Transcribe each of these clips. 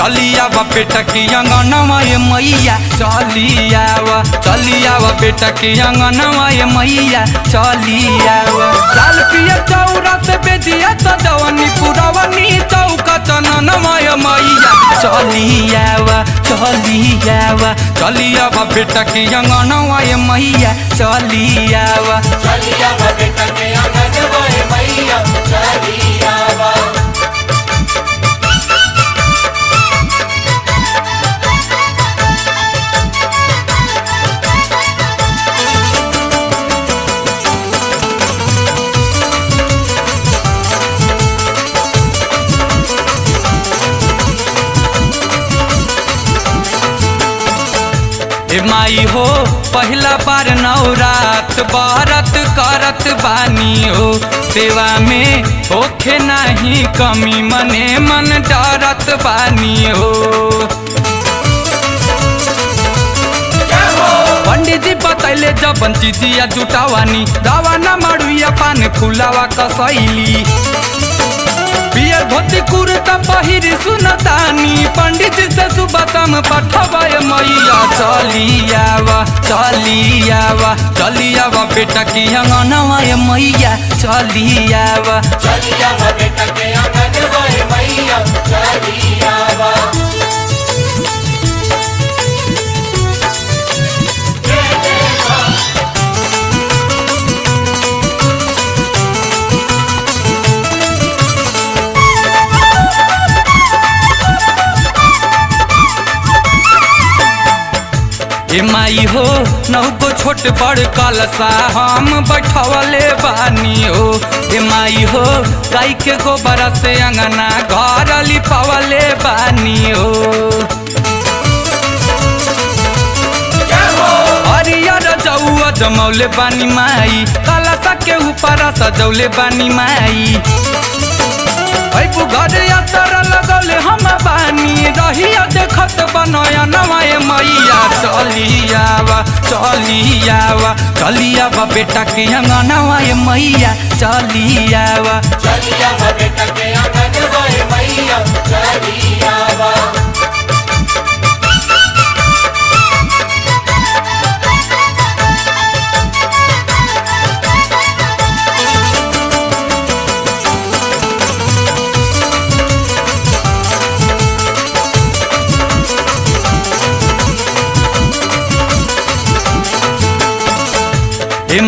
चलिया बेटा की अंगनवा ये मैया चलिया बेटा की अंगनवा ये मैया चलिया लाल पिया चौरा से बेदिया सजवनी पुरवनी चौका चननवा ये मैया चलिया बेटा की अंगनवा ये मैया चलिया बेटा के अंगनवा ये मैया चलिया। माई हो पहला बार नवरात बारत करत बानी हो सेवा में होखे नहीं कमी मने मन डरत बानी हो। पंडित जी बतैले जबन चीजिया जुटावानी दवा न मड़ुया पान खुलावा कसैली पियर धोती कुर्ता पहिर सुनतानी पंडित जी से सुबह शाम पठवाय मैया चलिया बेटा की अंगनवा ये मैया चलिया बेटा के अंगनवा ये मैया चलिया। माई हो नौगो छोट बड़ कलसा हम बैठवले बानी हो माई हो गाय के गोबर से अंगना घर लिपवले बानी हो। हरियर जौआ जमौले बानी माई कलसा के ऊपर सजौले बानी माई घर असर लगौले हम बानी रहिया देखत बनया नवाए मैया चलिया बेटा के अंगनवा ये मैया चलिया बेटा के अंगनवा ये मैया चलिया।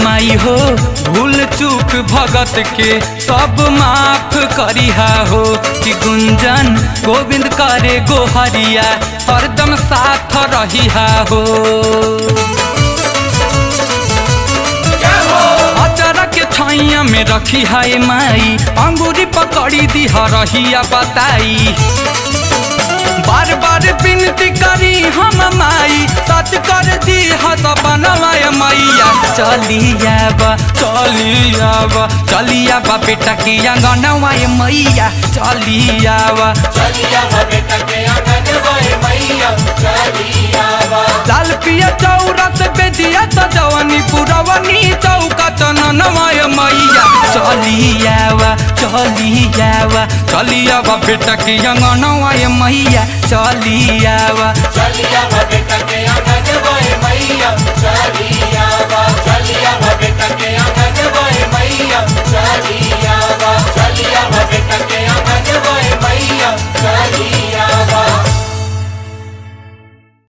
माई हो भूल चूक भगत के सब माफ करिहा हो कि गुंजन गोविंद करे गोहरिया हरदम साथ रहिहा हो। अचारा के छैया में रखी है माई अंगूरी पकड़ी दी रहिया बताई बार बार विनती करी हम माई सच कर दी बनवा मैया चलिया बेटा की अंगनवा ये मैया चलिया बेटा के अंगनवा ये मैया चलिया। लाल पिया चौरा से बेदिया सजवनी पुरवनी चौका चननवा ये मैया चलिया बेटा की अंगनवा ये मैया चलिया बेटा के अंगनवा ये मैया चलिया। बेटा के अंगनवा